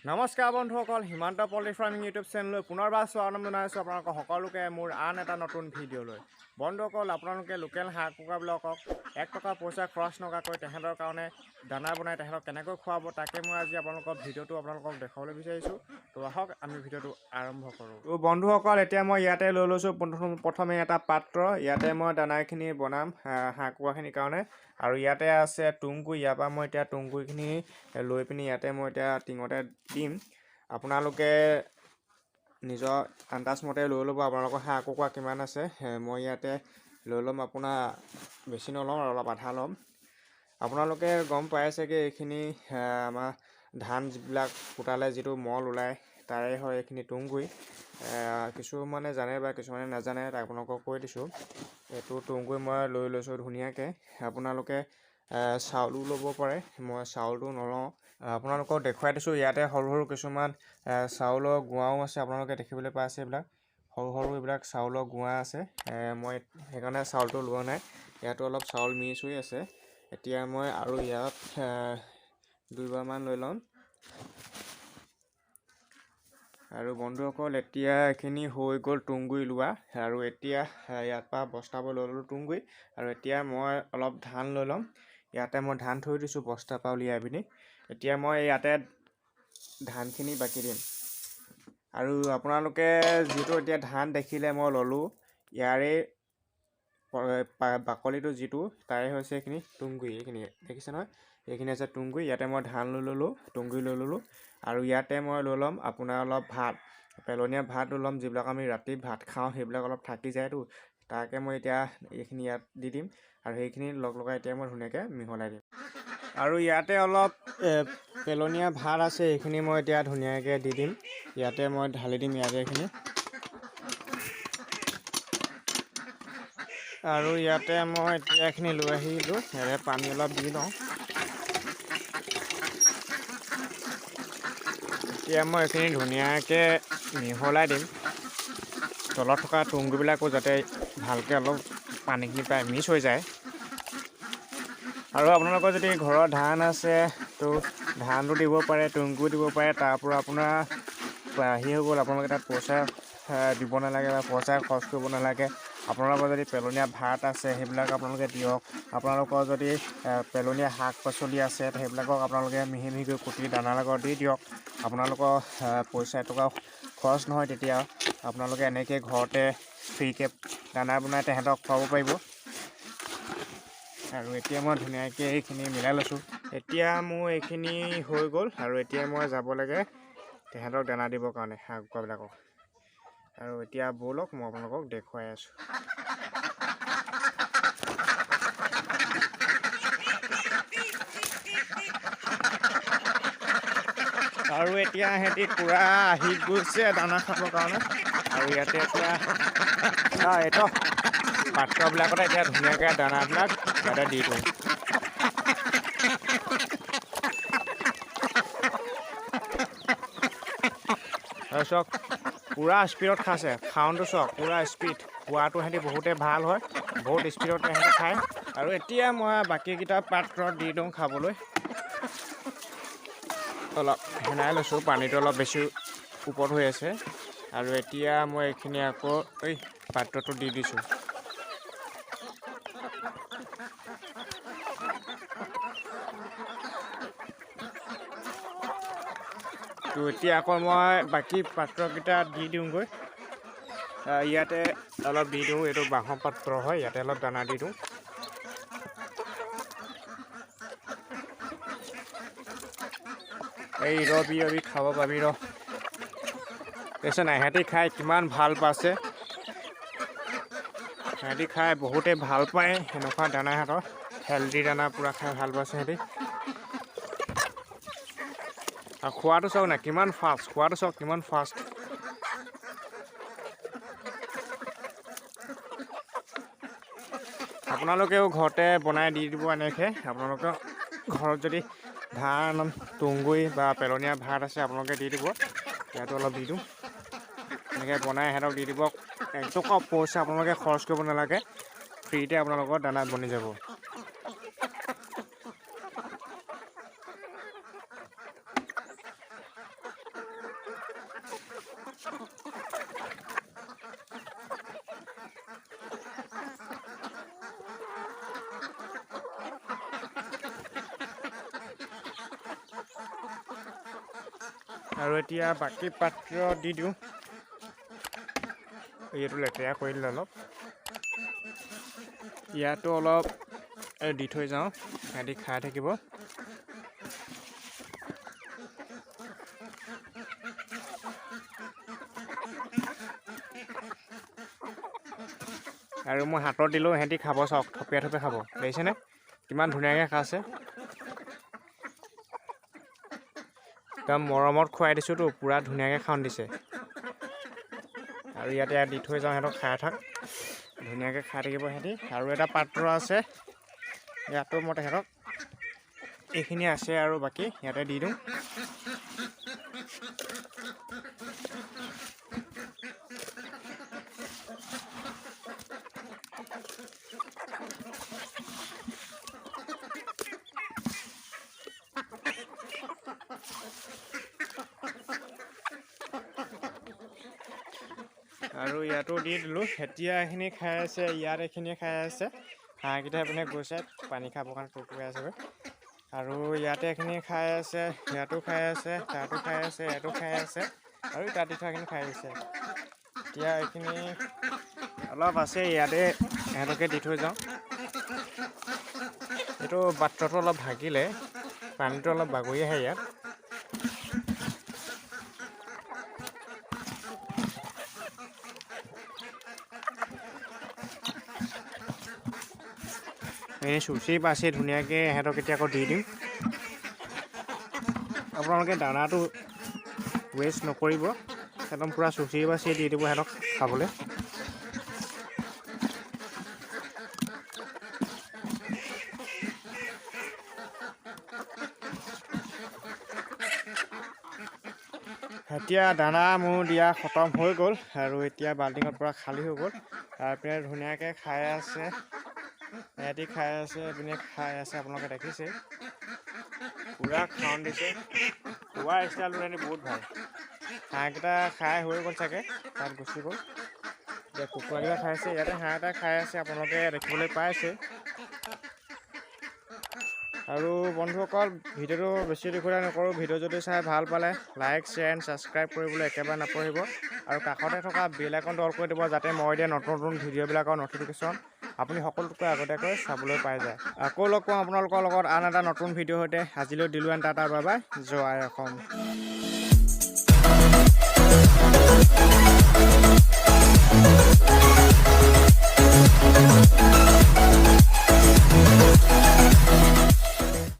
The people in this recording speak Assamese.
নমস্কাৰ বন্ধুসকল, হিমান্ত পল্ট্ৰি ফাৰ্মিং ইউটিউব চেনেললৈ পুনৰবাৰ স্বাগতম জনাইছোঁ আপোনালোকক সকলোকে মোৰ আন এটা নতুন ভিডিঅ'লৈ। বন্ধুসকল, আপোনালোকে লোকেল হাঁহ কুকুৰাবিলাকক 1 টকা পইচা খৰচ নকৰাকৈ তেহেঁতৰ কাৰণে দানা বনাই তেহেঁতক কেনেকৈ খুৱাব তাকে মই আজি আপোনালোকক আপোনালোকক দেখাবলৈ বিচাৰিছোঁ। তো আহক আমি ভিডিঅ'টো আৰম্ভ কৰোঁ। তো বন্ধুসকল, এতিয়া মই ইয়াতে লৈ লৈছোঁ প্ৰথমে এটা পাত্ৰ। ইয়াতে মই দানাখিনি বনাম হাঁহ কুকুৰাখিনিৰ কাৰণে। আৰু ইয়াতে আছে তুঁহগুৰি। ইয়াৰ পৰা মই এতিয়া তুঁহগুৰিখিনি লৈ পিনি ইয়াতে মই এতিয়া টিঙতে দিম। আপোনালোকে নিজৰ আন্দাজমতে লৈ ল'ব আপোনালোকৰ হাঁহ কুকুৰা কিমান আছে। মই ইয়াতে লৈ ল'ম, আপোনাৰ বেছি নলওঁ আৰু অলপ আধা ল'ম। আপোনালোকে গম পাই চাগে এইখিনি আমাৰ ধান যিবিলাক কুটালে যিটো মল ওলায় তাৰে হয় এইখিনি তুঁহগুৰি। কিছুমানে জানে বা কিছুমানে নাজানে, আপোনালোকক কৈ দিছোঁ। এইটো তুঁহগুৰি মই লৈ লৈছোঁ ধুনীয়াকৈ। আপোনালোকে চাউলো ল'ব পাৰে, মই চাউলটো নলওঁ। আপোনালোকক দেখুৱাই দিছোঁ। ইয়াতে সৰু সৰু কিছুমান চাউলৰ গুৱাও আছে, আপোনালোকে দেখিবলৈ পাইছে। এইবিলাক সৰু সৰু এইবিলাক চাউলৰ গুৱা আছে। মই সেইকাৰণে চাউলটো লোৱা নাই। ইয়াতো অলপ চাউল মিক্স হৈ আছে। এতিয়া মই আৰু ইয়াত 2বাৰমান লৈ ল'ম। আৰু বন্ধুসকল, এতিয়া এইখিনি হৈ গ'ল তুঁহগুৰি লোৱা। আৰু এতিয়া ইয়াৰ পৰা বস্তাব লৈ ল'লোঁ তুঁহগুৰি। আৰু এতিয়া মই অলপ ধান লৈ ল'ম। ইয়াতে মই ধান থৈ দিছোঁ বস্তাৰ পৰা উলিয়াই পিনি। এতিয়া মই ইয়াতে ধানখিনি বাকি দিম। আৰু আপোনালোকে যিটো এতিয়া ধান দেখিলে মই ল'লোঁ, ইয়াৰে বাকলিটো যিটো তাৰে হৈছে এইখিনি তুঁহগুৰি। এইখিনি দেখিছে নহয়, এইখিনি আছে তুঁহগুৰি। ইয়াতে মই ধান লৈ ল'লোঁ, তুঁহগুৰি লৈ ল'লোঁ। আৰু ইয়াতে মই লৈ ল'ম আপোনাৰ অলপ ভাত, পেলনীয়া ভাত লৈ ল'ম। যিবিলাক আমি ৰাতি ভাত খাওঁ সেইবিলাক অলপ থাকি যায়তো, তাকে মই এতিয়া এইখিনি ইয়াত দি দিম। আৰু সেইখিনি লগাই এতিয়া মই ধুনীয়াকৈ মিহলাই দিম। আৰু ইয়াতে অলপ পেলনীয়া ভাত আছে, এইখিনি মই এতিয়া ধুনীয়াকৈ দি দিম। ইয়াতে মই ঢালি দিম ইয়াতে এইখিনি। আৰু ইয়াতে মই এতিয়া এইখিনি লৈ আহিলোঁ। ইয়াতে পানী অলপ দি লওঁ। এতিয়া মই এইখিনি ধুনীয়াকৈ মিহলাই দিম। তলত থকা তুঁহগুৰিবিলাকো যাতে ভালকৈ অলপ পানীখিনি পাই মিক্স হৈ যায়। আৰু আপোনালোকৰ যদি ঘৰৰ ধান আছে তো ধানটো দিব পাৰে, তুঁহগুৰি দিব পাৰে। তাৰ পৰা আপোনাৰ আহি হৈ গ'ল। আপোনালোকে তাত পইচা দিব নালাগে বা পইচা খৰচ কৰিব নালাগে। আপোনালোকৰ যদি পেলনীয়া ভাত আছে সেইবিলাক আপোনালোকে দিয়ক। আপোনালোকৰ যদি পেলনীয়া শাক পাচলি আছে সেইবিলাকক আপোনালোকে মিহি মিহিকৈ কুটি দানাৰ লগত দি দিয়ক। আপোনালোকৰ পইচা এটকা খৰচ নহয়। তেতিয়া আপোনালোকে এনেকৈ ঘৰতে ফ্ৰীকৈ দানা বনাই তেহেঁতক খুৱাব পাৰিব। আৰু এতিয়া মই ধুনীয়াকৈ এইখিনি মিলাই লৈছোঁ। এতিয়া মোৰ এইখিনি হৈ গ'ল। আৰু এতিয়া মই যাব লাগে তেহেঁতক দানা দিবৰ কাৰণে হাঁহ কুকুৰাবিলাকক। আৰু এতিয়া ব'লক মই আপোনালোকক দেখুৱাই আছোঁ। আৰু এতিয়া সিহঁতি পূৰা আহি গৈছে দানা খাবৰ কাৰণে। আৰু ইয়াতে এতিয়া এইটো পাত্ৰবিলাকতে এতিয়া ধুনীয়াকৈ দানাবিলাক ইয়াতে দি দিওঁ। আৰু চাওক পূৰা স্পীডত খাইছে, খাওঁটো চাওক পূৰা স্পীড। খোৱাটো সিহঁতি বহুতেই ভাল হয়, বহুত স্পীডত সিহঁতি খায়। আৰু এতিয়া মই বাকীকেইটা পাত্ৰত দি দিওঁ খাবলৈ। অলপ সেনাই লৈছোঁ, পানীটো অলপ বেছি ওপৰত হৈ আছে। আৰু এতিয়া মই এইখিনি আকৌ এই পাত্ৰটো দি দিছোঁ। তো এতিয়া আকৌ মই বাকী পাত্ৰকেইটা দি দিওঁগৈ। ইয়াতে অলপ দি দিওঁ, এইটো বাঁহৰ পাত্ৰ হয়, ইয়াতে অলপ দানা দি দিওঁ। এই ৰবি খাব পাবি দেখিছে নাই, সিহঁতি খাই কিমান ভাল পাইছে। সিহঁতি খাই বহুতেই ভাল পায় সেনেকুৱা দানা, সিহঁতৰ হেল্ডি দানা পূৰা খাই ভাল পাইছে সিহঁতি। আৰু খোৱাটো চাওক না কিমান ফাষ্ট, খোৱাটো চাওক কিমান ফাষ্ট। আপোনালোকেও ঘৰতে বনাই দি দিব এনেকৈ। আপোনালোকৰ ঘৰত যদি ধান, তুঁহগুৰি বা পেলনীয়া ভাত আছে আপোনালোকে দি দিব। ইয়াতো অলপ দি দিওঁ। এনেকৈ বনাই সিহঁতক দি দিব। এটকা পইচা আপোনালোকে খৰচ কৰিব নালাগে, ফ্ৰীতে আপোনালোকৰ দানা বনি যাব। আৰু এতিয়া বাকী পাত্ৰ দি দিওঁ এইটো লেতেৰা কৰি দিলে অলপ ইয়াতো অলপ দি থৈ যাওঁ সিহঁতি খাই থাকিব আৰু মই হাতত দিলেও সিহঁতি খাব চাওক থপিয়াই থপিয়াই খাব দেখিছেনে কিমান ধুনীয়াকৈ খাইছে একদম মৰমত খুৱাই দিছোঁতো পূৰা ধুনীয়াকৈ খাওঁ দিছে আৰু ইয়াতে দি থৈ যাওঁ সিহঁতক খাই থাক ধুনীয়াকৈ খাই থাকিব সিহঁতি আৰু এটা পাত্ৰ আছে ইয়াতো মই তেহেঁতক এইখিনি আছে আৰু বাকী ইয়াতে দি দিওঁ আৰু ইয়াতো দি দিলোঁ এতিয়া এইখিনি খাই আছে ইয়াত এইখিনিয়ে খাই আছে হাঁহকেইটা এইপিনে গৈছে পানী খাবৰ কাৰণে কুকুৰাই আছে আৰু ইয়াতে এইখিনি খাই আছে ইয়াতো খাই আছে তাতো খাই আছে ইয়াতো খাই আছে আৰু তাত দি থোৱাখিনি খাই আছে এতিয়া এইখিনি অলপ আছে ইয়াতে সিহঁতকে দি থৈ যাওঁ এইটো পাত্ৰটো অলপ ভাগিলে পানীটো অলপ বাগৰি আহে ইয়াত এনেই চুচি বাচি ধুনীয়াকৈ সিহঁতক এতিয়া আকৌ দি দিম আপোনালোকে দানাটো ৱেষ্ট নকৰিব একদম পূৰা চুচি বাচি দি দিব সিহঁতক খাবলৈ এতিয়া দানা মোৰ দিয়া খতম হৈ গ'ল আৰু এতিয়া বাল্টিঙত পূৰা খালী হৈ গ'ল তাৰপিনে ধুনীয়াকৈ খাই আছে সিহঁতি খাই আছে এইপিনে খাই আছে আপোনালোকে দেখিছে পূৰা খাৱন দিছে খোৱা ষ্টাইলটো সিহঁতি বহুত ভাল হাঁহকেইটা খাই হৈ গ'ল চাগে তাত গুচি গ'ল এতিয়া কুকুৰাকেইটা খাইছে ইয়াতে হাঁহ এটা খাই আছে আপোনালোকে দেখিবলৈ পাইছে আৰু বন্ধুসকল ভিডিঅ'টো বেছি দীঘলীয়া নকৰোঁ ভিডিঅ' যদি চাই ভাল পালে লাইক শ্বেয়াৰ এণ্ড ছাবস্ক্ৰাইব কৰিবলৈ একেবাৰে নাপাহৰিব আৰু কাষতে থকা বেল আইকনটো অল কৰি দিব যাতে মই দিয়া নতুন নতুন ভিডিঅ'বিলাকৰ ন'টিফিকেশ্যন আপুনি সকলোতকৈ আগতীয়াকৈ চাবলৈ পাই যায় আকৌ লগ পাম আপোনালোকৰ লগত আন এটা নতুন ভিডিঅ'ৰ সৈতে আজিলৈ দিলোঁ এণ্ড টাটা বাই বাই জয় অসম